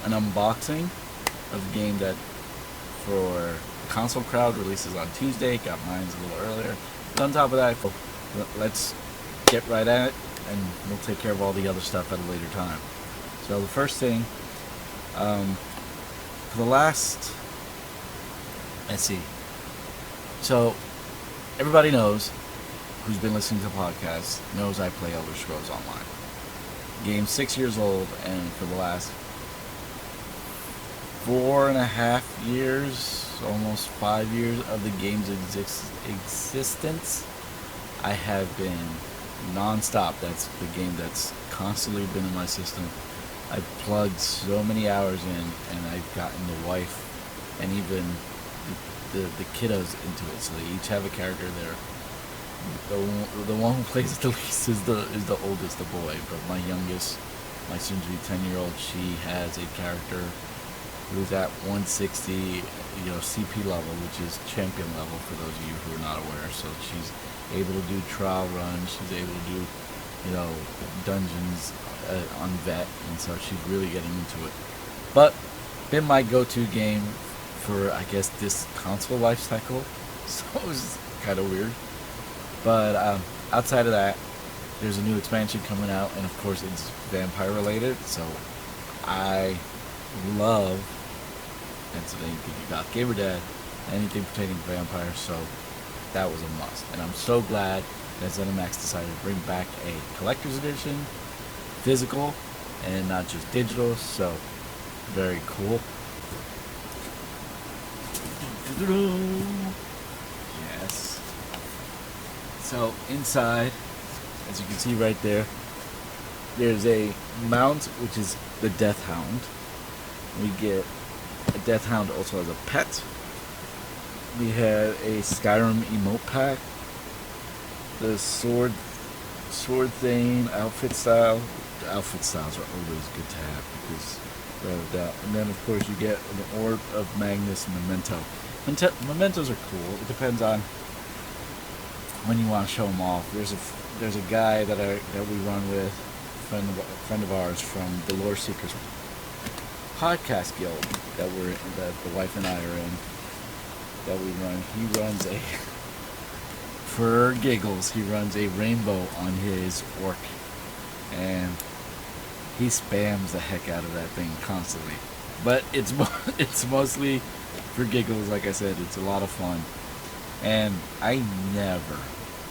an unboxing of a game that for the console crowd releases on Tuesday. Got mine a little earlier. But on top of that, let's get right at it, and we'll take care of all the other stuff at a later time. So the first thing, for the last, let's see. So everybody knows, who's been listening to the podcast, knows I play Elder Scrolls Online. Game's 6 years old, and for the last 4.5 years, almost 5 years of the game's existence, I have been non-stop. That's the game that's constantly been in my system. I've plugged so many hours in, and I've gotten the wife and even the kiddos into it. So they each have a character there. The one who plays the least is the oldest, the boy. But my youngest, my soon-to-be 10-year-old, she has a character who's at 160, CP level, which is champion level for those of you who are not aware. So she's able to do trial runs. She's able to do, dungeons on vet, and so she's really getting into it. But been my go-to game for, I guess, this console life cycle. So it was kind of weird. But outside of that, there's a new expansion coming out, and of course it's vampire related. So I love, and so anything you got Gamer Dad, anything pertaining to vampires. So that was a must, and I'm so glad that ZeniMax decided to bring back a collector's edition, physical, and not just digital. So very cool. Yes. So inside, as you can see right there, there's a mount, which is the Death Hound. We get a Death Hound also as a pet. We have a Skyrim emote pack. The sword thing, outfit style. The outfit styles are always good to have because of that. And then of course you get an Orb of Magnus memento. Mementos are cool. It depends on when you want to show them off. There's a guy that we run with, friend of ours from the Lore Seekers podcast guild that the wife and I are in, that we run. He runs for giggles, he runs a rainbow on his orc, and he spams the heck out of that thing constantly. But it's mostly for giggles. Like I said, it's a lot of fun, and I never,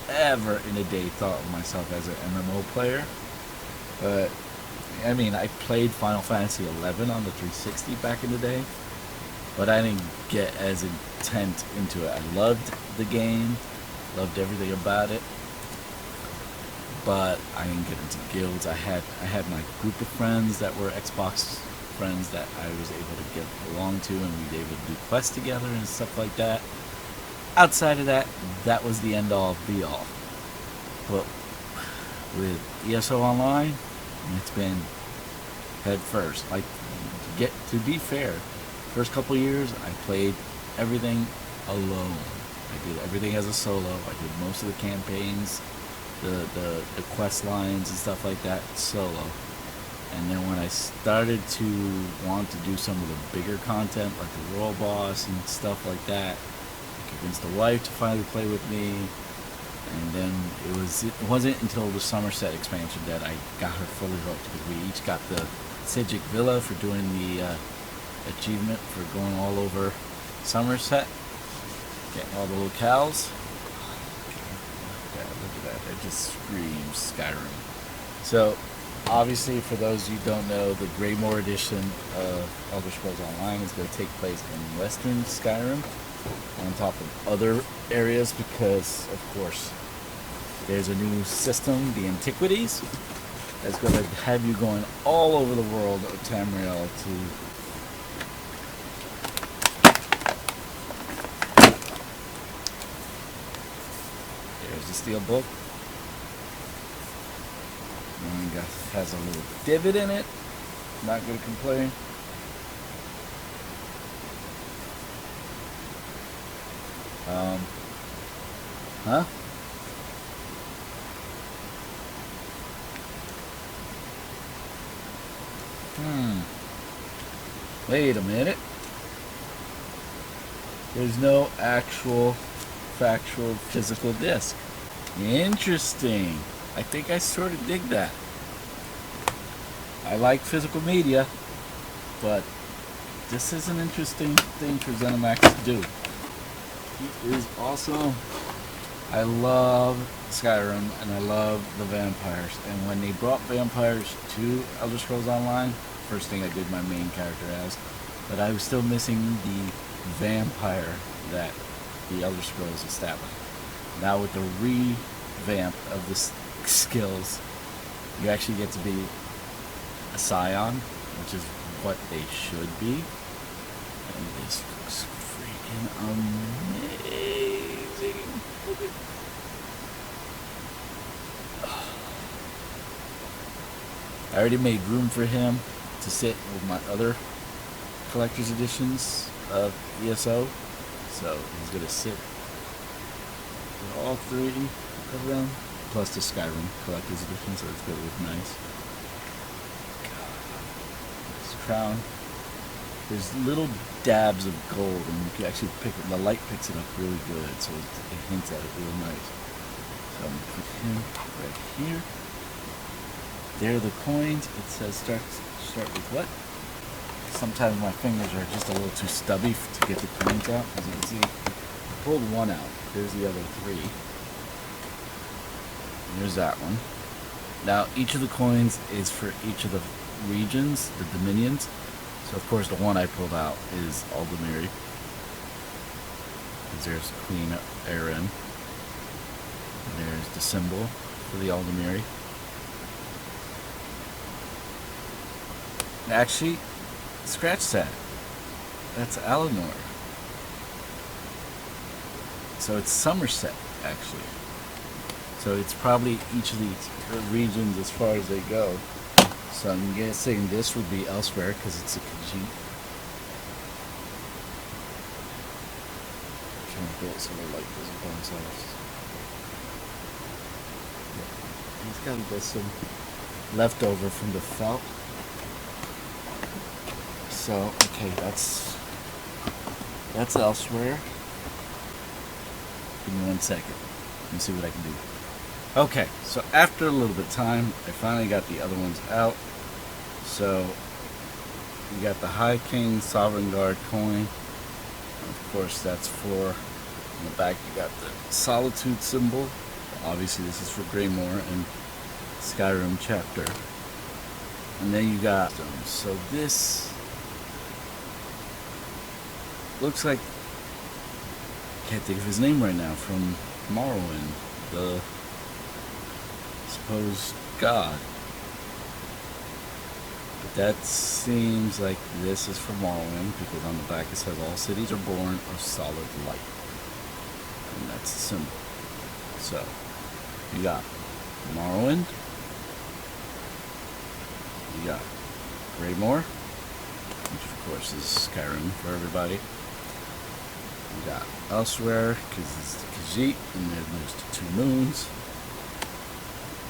ever in a day thought of myself as an MMO player. But I mean, I played Final Fantasy 11 on the 360 back in the day, but I didn't get as intent into it. I loved the game, loved everything about it, but I didn't get into guilds. I had my group of friends that were Xbox friends that I was able to get along to, and we were able to do quests together and stuff like that. Outside of that, that was the end all be all. But with ESO Online, it's been head first. Like, to be fair, first couple years I played everything alone. I did everything as a solo. I did most of the campaigns, the quest lines and stuff like that solo. And then when I started to want to do some of the bigger content, like the world boss and stuff like that, I convinced the wife to finally play with me. And then it wasn't until the Somerset expansion that I got her fully hooked, because we each got the Sidgic Villa for doing the achievement for going all over Somerset, getting all the locales. Look at that, it just screams Skyrim. So obviously, for those you don't know, the Greymoor edition of Elder Scrolls Online is going to take place in Western Skyrim, on top of other areas, because of course there's a new system, the Antiquities, that's going to have you going all over the world of Tamriel to there's the steel book. And it has a little divot in it. Not going to complain. Huh? Wait a minute. There's no actual, factual, physical disc. Interesting. I think I sort of dig that. I like physical media, but this is an interesting thing for ZeniMax to do. He is awesome. I love Skyrim and I love the vampires. And when they brought vampires to Elder Scrolls Online, first thing I did my main character as, but I was still missing the vampire that the Elder Scrolls established. Now with the revamp of the skills, you actually get to be a scion, which is what they should be. And this looks freaking amazing. Look at I already made room for him to sit with my other collector's editions of ESO. So he's going to sit with all three of them, plus the Skyrim collector's edition, so it's going to look nice. This crown. There's little dabs of gold, and you can actually pick it. The light picks it up really good, so it hints at it real nice. So I'm going to put him right here. There are the coins. It says start with what? Sometimes my fingers are just a little too stubby to get the coins out. As you can see, I pulled one out. There's the other three. There's that one. Now, each of the coins is for each of the regions, the dominions. So, of course, the one I pulled out is Aldemiri. There's Queen Erin. There's the symbol for the Aldemiri. Actually, scratch that. That's Eleanor. So it's Somerset, actually. So it's probably each of these regions as far as they go. So I'm guessing this would be elsewhere because it's a Khajiit. Trying to get so the light doesn't bounce off. He's got a bit some leftover from the felt. So, okay, that's elsewhere. Give me 1 second. Let me see what I can do. Okay, so after a little bit of time, I finally got the other ones out. So, you got the High King Sovereign Guard coin. Of course, that's for, on the back you got the Solitude symbol. Obviously, this is for Greymoor and Skyrim chapter. And then you got them. So this looks like, can't think of his name right now, from Morrowind, the supposed god. But that seems like this is from Morrowind, because on the back it says all cities are born of solid light. And that's the symbol. So, you got Morrowind, you got Greymoor, which of course is Skyrim for everybody. We got Elsewhere, because it's the Khajiit, and then there's the 2 moons.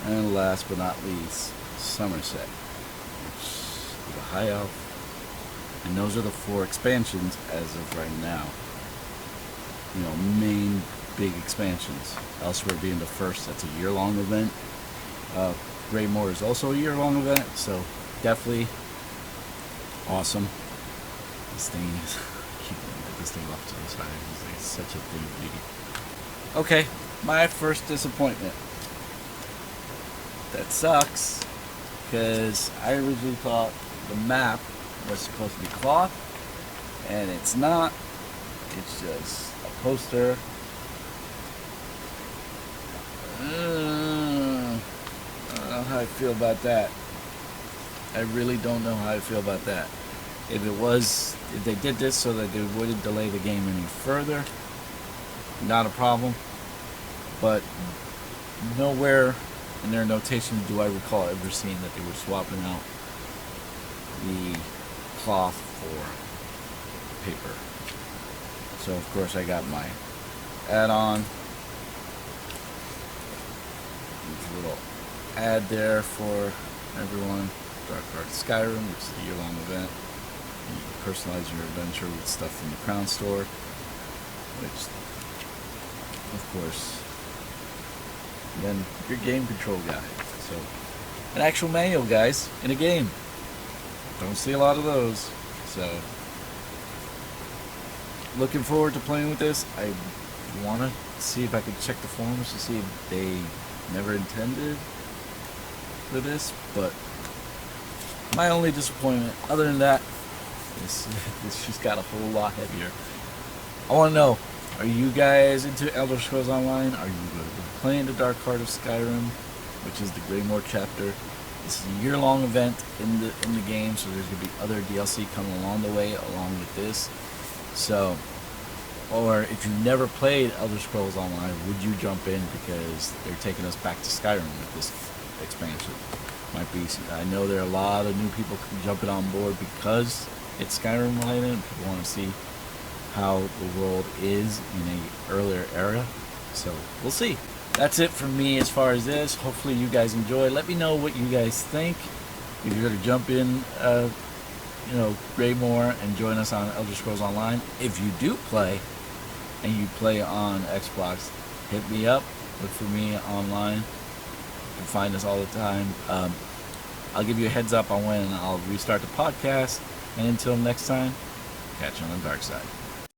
And last but not least, Somerset, which is the High Elf. And those are the 4 expansions as of right now. You know, main big expansions. Elsewhere being the first, that's a year-long event. Greymoor is also a year-long event, so definitely awesome. This thing is, keep this thing off to the side. It's such a big beauty. Okay, my first disappointment. That sucks, because I originally thought the map was supposed to be cloth, and it's not. It's just a poster. I don't know how I feel about that. I really don't know how I feel about that. If they did this so that they wouldn't delay the game any further, not a problem. But nowhere in their notation do I recall ever seeing that they were swapping out the cloth for paper. So of course I got my add-on. There's a little ad there for everyone. Dark Art Skyrim, which is a year-long event. You personalize your adventure with stuff from the Crown Store, which, of course, then your game control guide. So, an actual manual, guys, in a game. Don't see a lot of those. So, looking forward to playing with this. I want to see if I can check the forums to see if they never intended for this, but my only disappointment, other than that, is this just got a whole lot heavier. I want to know, are you guys into Elder Scrolls Online? Are you going to be playing the Dark Heart of Skyrim, which is the Greymoor chapter? This is a year-long event in the game, so there's going to be other DLC coming along the way, along with this. So, or if you've never played Elder Scrolls Online, would you jump in because they're taking us back to Skyrim with this expansion? Might be. I know there are a lot of new people jumping on board because it's Skyrim related, and people want to see how the world is in a earlier era. So we'll see. That's it from me as far as this. Hopefully you guys enjoy. Let me know what you guys think. If you're gonna jump in, Greymoor and join us on Elder Scrolls Online. If you do play and you play on Xbox, hit me up. Look for me online. You can find us all the time. I'll give you a heads up on when I'll restart the podcast. And until next time, catch you on the dark side.